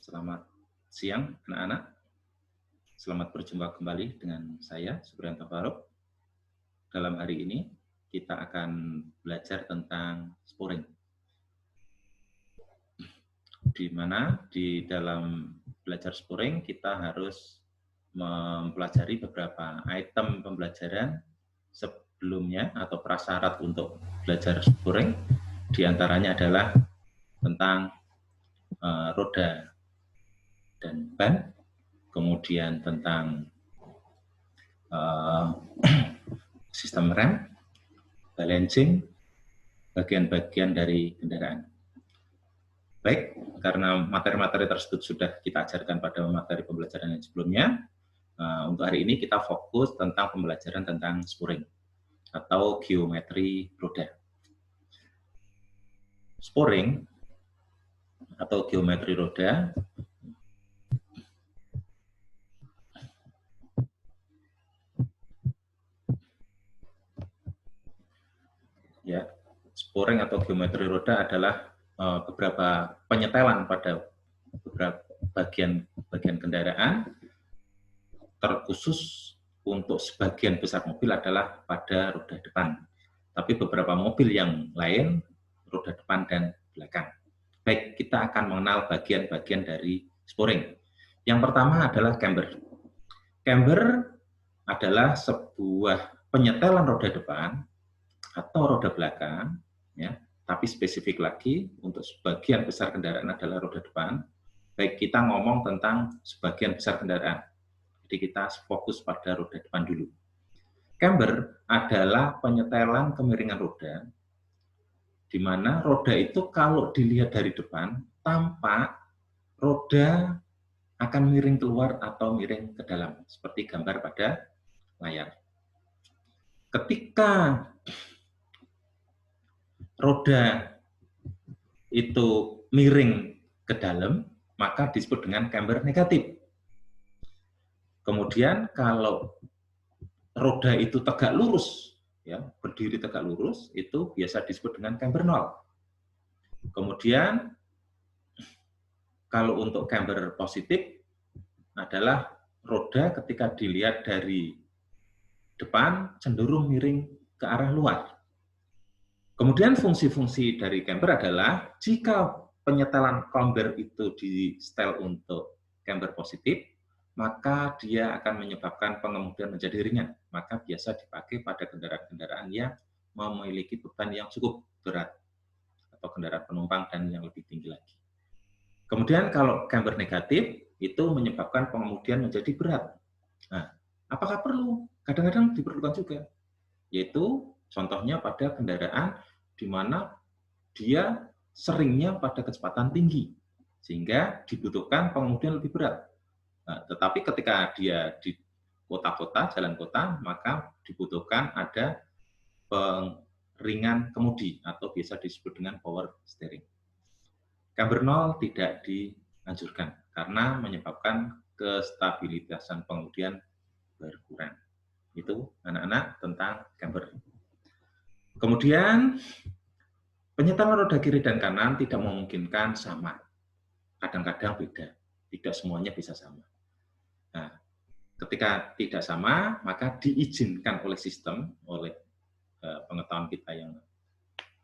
Selamat siang anak-anak. Selamat berjumpa kembali dengan saya, Supriyanto Faruk. Dalam hari ini, kita akan belajar tentang sporing. Di mana di dalam belajar sporing, kita harus mempelajari beberapa item pembelajaran sebelumnya atau prasyarat untuk belajar sporing. Di antaranya adalah tentang roda dan ban, kemudian tentang sistem rem, balancing, bagian-bagian dari kendaraan. Baik, karena materi-materi tersebut sudah kita ajarkan pada materi pembelajaran yang sebelumnya, untuk hari ini kita fokus tentang pembelajaran tentang sporing atau geometri roda. Sporing atau geometri roda ya, sporing atau geometri roda adalah beberapa penyetelan pada beberapa bagian kendaraan, terkhusus untuk sebagian besar mobil adalah pada roda depan. Tapi beberapa mobil yang lain, roda depan dan belakang. Baik, kita akan mengenal bagian-bagian dari sporing. Yang pertama adalah camber. Camber adalah sebuah penyetelan roda depan atau roda belakang, ya, tapi spesifik lagi untuk sebagian besar kendaraan adalah roda depan. Baik, kita ngomong tentang sebagian besar kendaraan. Jadi kita fokus pada roda depan dulu. Camber adalah penyetelan kemiringan roda, di mana roda itu kalau dilihat dari depan, tampak roda akan miring keluar atau miring ke dalam, seperti gambar pada layar. Ketika roda itu miring ke dalam, maka disebut dengan camber negatif. Kemudian kalau roda itu tegak lurus, ya, berdiri tegak lurus, itu biasa disebut dengan camber nol. Kemudian kalau untuk camber positif adalah roda ketika dilihat dari depan cenderung miring ke arah luar. Kemudian fungsi-fungsi dari camber adalah jika penyetelan camber itu di setel untuk camber positif, maka dia akan menyebabkan pengemudian menjadi ringan. Maka biasa dipakai pada kendaraan-kendaraan yang memiliki beban yang cukup berat atau kendaraan penumpang dan yang lebih tinggi lagi. Kemudian kalau camber negatif itu menyebabkan pengemudian menjadi berat. Nah, apakah perlu? Kadang-kadang diperlukan juga. Yaitu contohnya pada kendaraan di mana dia seringnya pada kecepatan tinggi, sehingga dibutuhkan pengemudian lebih berat. Nah, tetapi ketika dia di kota-kota, jalan kota, maka dibutuhkan ada peringan kemudi atau biasa disebut dengan power steering. Camber nol tidak dianjurkan karena menyebabkan kestabilitasan pengemudian berkurang. Itu anak-anak tentang camber. Kemudian penyetelan roda kiri dan kanan tidak memungkinkan sama. Kadang-kadang beda. Tidak semuanya bisa sama. Nah, ketika tidak sama, maka diizinkan oleh sistem, oleh pengetahuan kita yang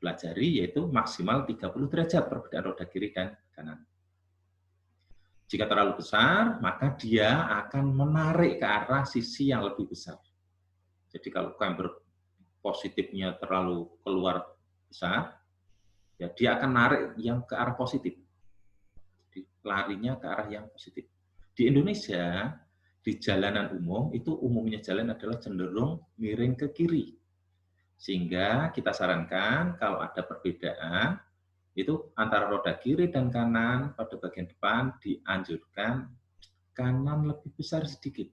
pelajari, yaitu maksimal 30 derajat perbedaan roda kiri dan kanan. Jika terlalu besar, maka dia akan menarik ke arah sisi yang lebih besar. Jadi kalau camber positifnya terlalu keluar besar, ya dia akan narik yang ke arah positif. Jadi larinya ke arah yang positif. Di Indonesia, di jalanan umum, itu umumnya jalan adalah cenderung miring ke kiri. Sehingga kita sarankan kalau ada perbedaan, itu antara roda kiri dan kanan pada bagian depan dianjurkan kanan lebih besar sedikit.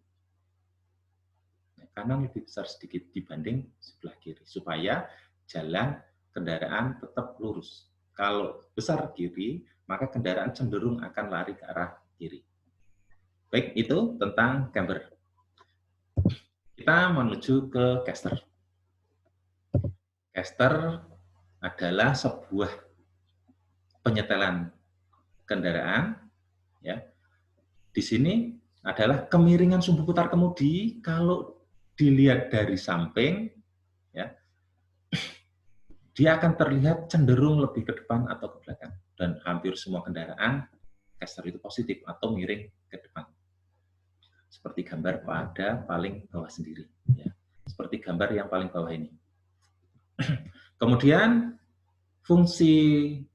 Kanan lebih besar sedikit dibanding sebelah kiri, supaya jalan kendaraan tetap lurus. Kalau besar kiri, maka kendaraan cenderung akan lari ke arah kiri. Baik, itu tentang camber. Kita menuju ke caster. Caster adalah sebuah penyetelan kendaraan Ya. Di sini adalah kemiringan sumbu putar kemudi kalau dilihat dari samping, ya, dia akan terlihat cenderung lebih ke depan atau ke belakang. Dan hampir semua kendaraan caster itu positif atau miring ke depan. Seperti gambar pada paling bawah sendiri. Ya. Seperti gambar yang paling bawah ini. Kemudian fungsi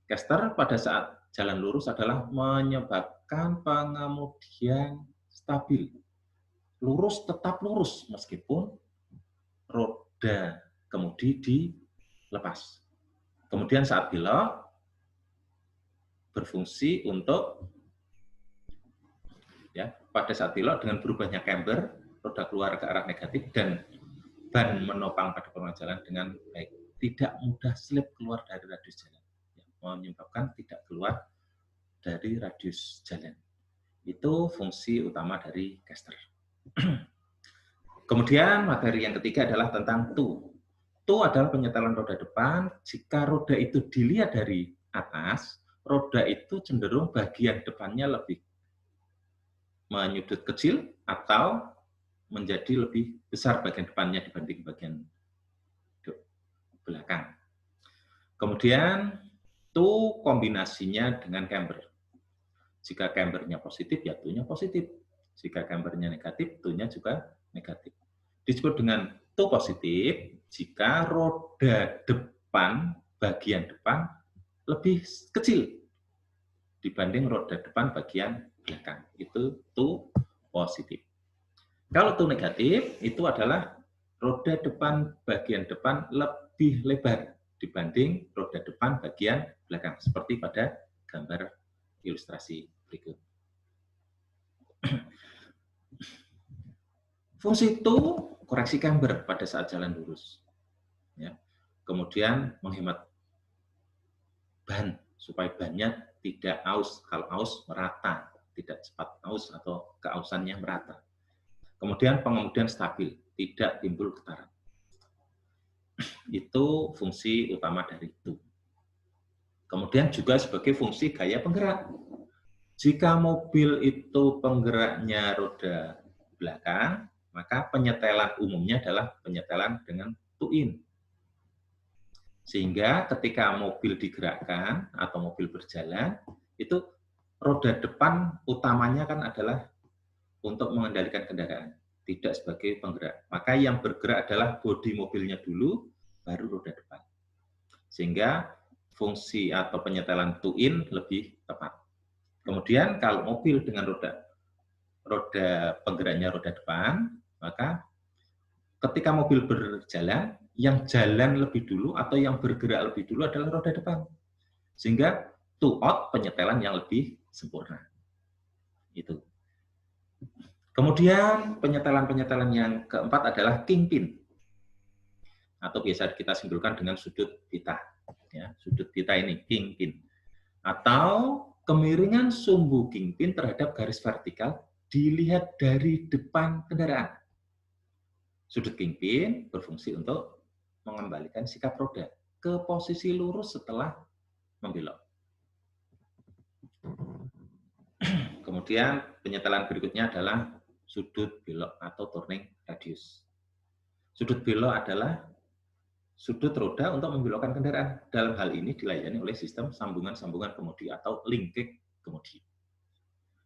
caster pada saat jalan lurus adalah menyebabkan pengemudian stabil. Lurus tetap lurus meskipun roda kemudi dilepas. Kemudian saat belok berfungsi untuk ya, pada saat belok dengan berubahnya camber, roda keluar ke arah negatif dan ban menopang pada permukaan jalan dengan baik. Tidak mudah slip keluar dari radius jalan. Ya, menyebabkan tidak keluar dari radius jalan. Itu fungsi utama dari caster. Kemudian materi yang ketiga adalah tentang toe. Toe adalah penyetelan roda depan. Jika roda itu dilihat dari atas, roda itu cenderung bagian depannya lebih menyudut kecil atau menjadi lebih besar bagian depannya dibanding bagian belakang. Kemudian toe kombinasinya dengan camber. Jika cambernya positif, ya toe-nya positif. Jika cambernya negatif, toe-nya juga negatif. Disebut dengan toe positif jika roda depan, bagian depan, lebih kecil dibanding roda depan bagian belakang. Itu toe positif. Kalau toe negatif, itu adalah roda depan bagian depan lebih lebar dibanding roda depan bagian belakang. Seperti pada gambar ilustrasi berikut. Fungsi toe, koreksi camber pada saat jalan lurus. Ya. Kemudian menghemat ban, supaya bannya tidak aus. Kalau aus, merata. Tidak cepat aus atau keausannya merata. Kemudian pengemudian stabil, tidak timbul getaran. Itu fungsi utama dari toe. Kemudian juga sebagai fungsi gaya penggerak. Jika mobil itu penggeraknya roda belakang, maka penyetelan umumnya adalah penyetelan dengan toe-in. Sehingga ketika mobil digerakkan atau mobil berjalan, itu roda depan utamanya kan adalah untuk mengendalikan kendaraan, tidak sebagai penggerak. Maka yang bergerak adalah bodi mobilnya dulu, baru roda depan. Sehingga fungsi atau penyetelan toe-in lebih tepat. Kemudian kalau mobil dengan roda penggeraknya roda depan, maka ketika mobil berjalan, yang jalan lebih dulu atau yang bergerak lebih dulu adalah roda depan. Sehingga toe out penyetelan yang lebih sempurna. Itu. Kemudian penyetelan-penyetelan yang keempat adalah kingpin. Atau biasa kita simpulkan dengan sudut pita. Ya, sudut pita ini, kingpin. Atau kemiringan sumbu kingpin terhadap garis vertikal dilihat dari depan kendaraan. Sudut kingpin berfungsi untuk mengembalikan sikap roda ke posisi lurus setelah membelok. Kemudian penyetelan berikutnya adalah sudut belok atau turning radius. Sudut belok adalah sudut roda untuk membelokkan kendaraan. Dalam hal ini dilayani oleh sistem sambungan-sambungan kemudi atau linkage kemudi.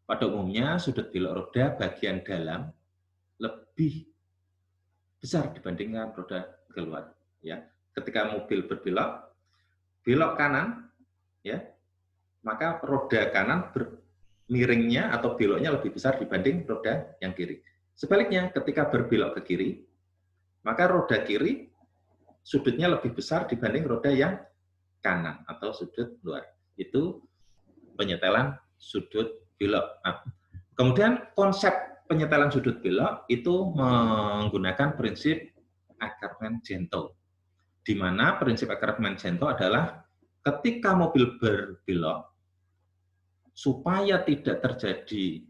Pada umumnya sudut belok roda bagian dalam lebih besar dibandingkan roda keluar. Ya, ketika mobil berbelok, belok kanan, ya, maka roda kanan miringnya atau beloknya lebih besar dibanding roda yang kiri. Sebaliknya, ketika berbelok ke kiri, maka roda kiri sudutnya lebih besar dibanding roda yang kanan atau sudut luar. Itu penyetelan sudut belok. Nah, kemudian konsep penyetelan sudut belok itu menggunakan prinsip Ackermann-Gento, di mana prinsip Ackermann-Gento adalah ketika mobil berbelok, supaya tidak terjadi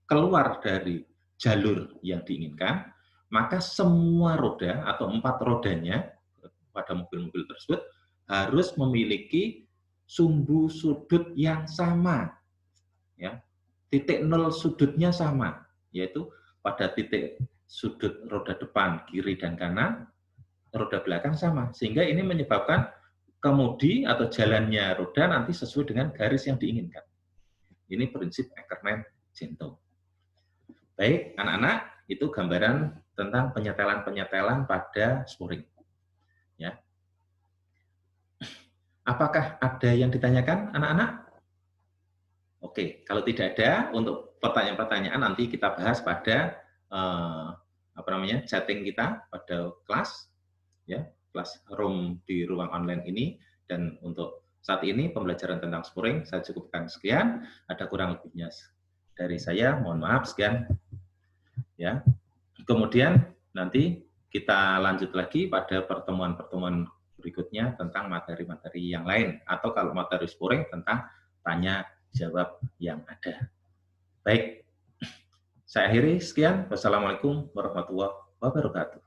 keluar dari jalur yang diinginkan, maka semua roda atau 4 rodanya pada mobil-mobil tersebut harus memiliki sumbu sudut yang sama. Ya, titik nol sudutnya sama, yaitu pada titik sudut roda depan, kiri, dan kanan, roda belakang sama. Sehingga ini menyebabkan kemudi atau jalannya roda nanti sesuai dengan garis yang diinginkan. Ini prinsip Eckermann-Gento. Baik, anak-anak, itu gambaran tentang penyetelan-penyetelan pada sporing. Ya. Apakah ada yang ditanyakan, anak-anak? Oke, kalau tidak ada, untuk pertanyaan-pertanyaan nanti kita bahas pada chatting kita pada kelas, ya, kelas room di ruang online ini. Dan untuk saat ini pembelajaran tentang sporing saya cukupkan sekian. Ada kurang lebihnya dari saya, mohon maaf, sekian. Ya, kemudian nanti kita lanjut lagi pada pertemuan-pertemuan berikutnya tentang materi-materi yang lain, atau kalau materi sporing tentang tanya jawab yang ada. Baik, saya akhiri sekian. Wassalamualaikum warahmatullahi wabarakatuh.